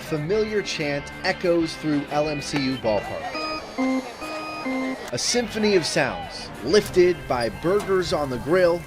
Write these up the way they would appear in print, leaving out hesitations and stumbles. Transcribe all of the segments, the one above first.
familiar chant echoes through LMCU ballpark. A symphony of sounds, lifted by burgers on the grill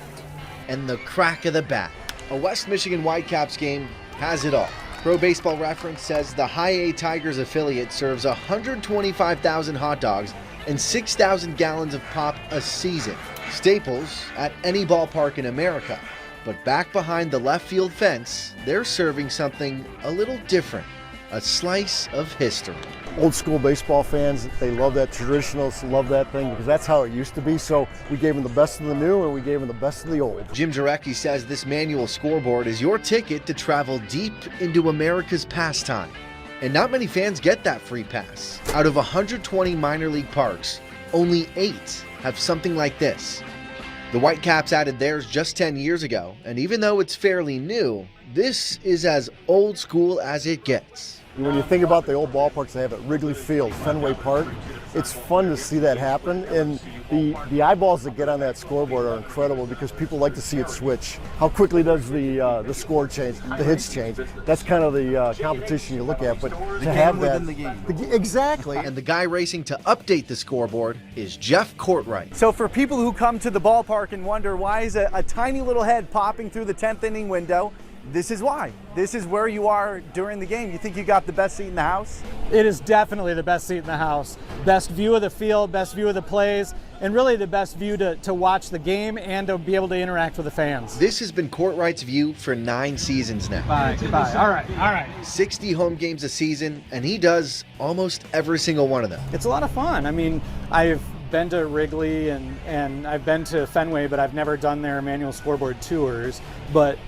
and the crack of the bat. A West Michigan Whitecaps game has it all. Pro Baseball Reference says the High A Tigers affiliate serves 125,000 hot dogs and 6,000 gallons of pop a season. Staples at any ballpark in America. But back behind the left field fence, they're serving something a little different. A slice of history. Old school baseball fans, they love that, traditionalists love that thing because that's how it used to be. So we gave them the best of the new and we gave them the best of the old. Jim Jarecki says this manual scoreboard is your ticket to travel deep into America's pastime. And not many fans get that free pass. Out of 120 minor league parks, only 8 have something like this. The Whitecaps added theirs just 10 years ago, and even though it's fairly new, this is as old school as it gets. When you think about the old ballparks they have at Wrigley Field, Fenway Park, it's fun to see that happen. And the eyeballs that get on that scoreboard are incredible because people like to see it switch. How quickly does the score change, the hits change? That's kind of the competition you look at. But to have that, within the game. Exactly. And the guy racing to update the scoreboard is Jeff Courtwright. So for people who come to the ballpark and wonder why is a tiny little head popping through the 10th inning window, this is why. This is where you are during the game. You think you got the best seat in the house? It is definitely the best seat in the house. Best view of the field, best view of the plays, and really the best view to watch the game and to be able to interact with the fans. This has been Courtwright's view for 9 seasons now. Goodbye. All right. 60 home games a season, and he does almost every single one of them. It's a lot of fun. I mean, I've been to Wrigley and I've been to Fenway, but I've never done their manual scoreboard tours. But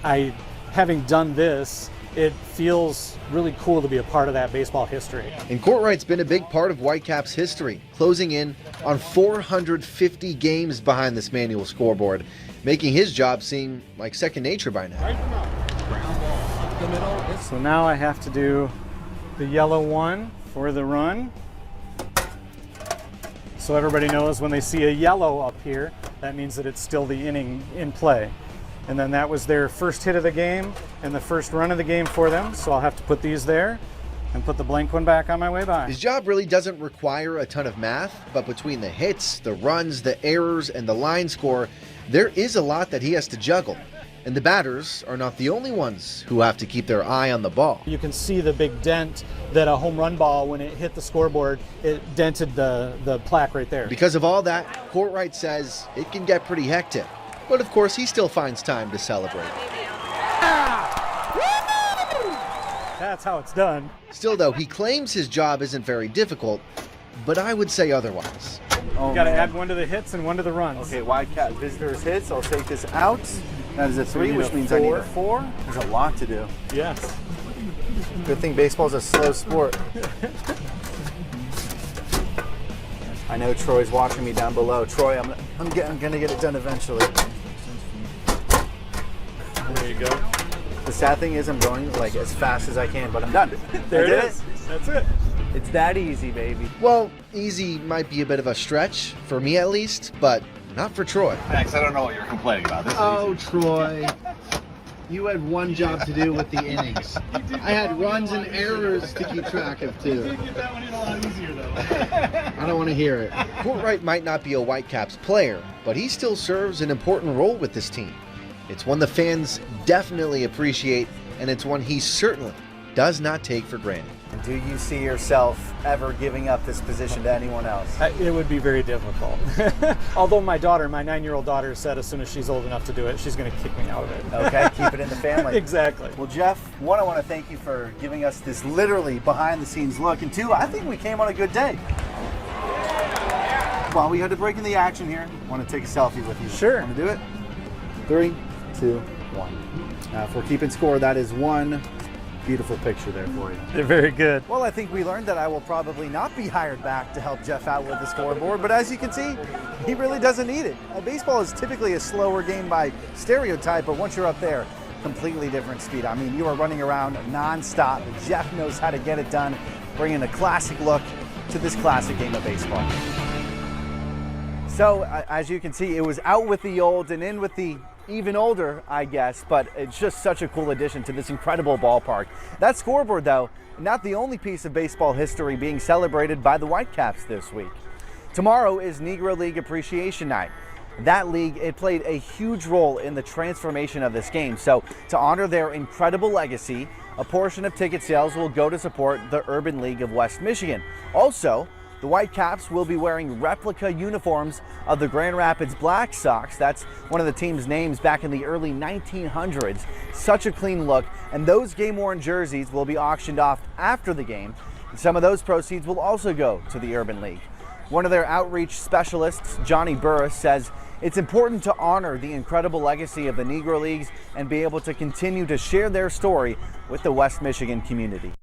having done this, it feels really cool to be a part of that baseball history. And Courtwright's been a big part of Whitecaps history, closing in on 450 games behind this manual scoreboard, making his job seem like second nature by now. So now I have to do the yellow one for the run. So everybody knows when they see a yellow up here, that means that it's still the inning in play. And then that was their first hit of the game and the first run of the game for them. So I'll have to put these there and put the blank one back on my way by. His job really doesn't require a ton of math, but between the hits, the runs, the errors, and the line score, there is a lot that he has to juggle. And the batters are not the only ones who have to keep their eye on the ball. You can see the big dent that a home run ball, when it hit the scoreboard, it dented the plaque right there. Because of all that, Courtwright says it can get pretty hectic. But of course, he still finds time to celebrate. That's how it's done. Still though, he claims his job isn't very difficult, but I would say otherwise. You gotta add one to the hits and one to the runs. Okay, Whitecat visitors hits. I'll take this out. That is a 3, need which a means I need a 4. 4. There's a lot to do. Yes. Good thing baseball's a slow sport. I know Troy's watching me down below. Troy, I'm gonna get it done eventually. There you go. The sad thing is I'm going like as fast as I can, but I'm done. There I did it is. That's it. It's that easy, baby. Well, easy might be a bit of a stretch, for me at least, but not for Troy. Max, I don't know what you're complaining about. This Oh, Troy. You had one job to do with the innings. I had runs and errors to keep track of, too. That one in a lot easier, though. I don't want to hear it. Courtwright might not be a Whitecaps player, but he still serves an important role with this team. It's one the fans definitely appreciate, and it's one he certainly does not take for granted. Do you see yourself ever giving up this position to anyone else? It would be very difficult. Although my 9-year-old daughter said as soon as she's old enough to do it, she's going to kick me out of it. Okay, keep it in the family. Exactly. Well, Jeff, one, I want to thank you for giving us this literally behind-the-scenes look, and 2, I think we came on a good day. Well, we had to break in the action here. I want to take a selfie with you. Sure. Want to do it? 3, 2, 1. If we're keeping score, that is one beautiful picture there for you. They're very good. Well, I think we learned that I will probably not be hired back to help Jeff out with the scoreboard, but as you can see, he really doesn't need it. Baseball is typically a slower game by stereotype, but once you're up there, completely different speed. I mean, you are running around non-stop. Jeff knows how to get it done, bringing a classic look to this classic game of baseball. So, as you can see, it was out with the old and in with the even older, I guess, but it's just such a cool addition to this incredible ballpark. That scoreboard, though, not the only piece of baseball history being celebrated by the Whitecaps this week. Tomorrow is Negro League Appreciation Night. That league, it played a huge role in the transformation of this game. So to honor their incredible legacy, a portion of ticket sales will go to support the Urban League of West Michigan. Also, the Whitecaps will be wearing replica uniforms of the Grand Rapids Black Sox. That's one of the team's names back in the early 1900s. Such a clean look, and those game-worn jerseys will be auctioned off after the game. Some of those proceeds will also go to the Urban League. One of their outreach specialists, Johnny Burris, says it's important to honor the incredible legacy of the Negro Leagues and be able to continue to share their story with the West Michigan community.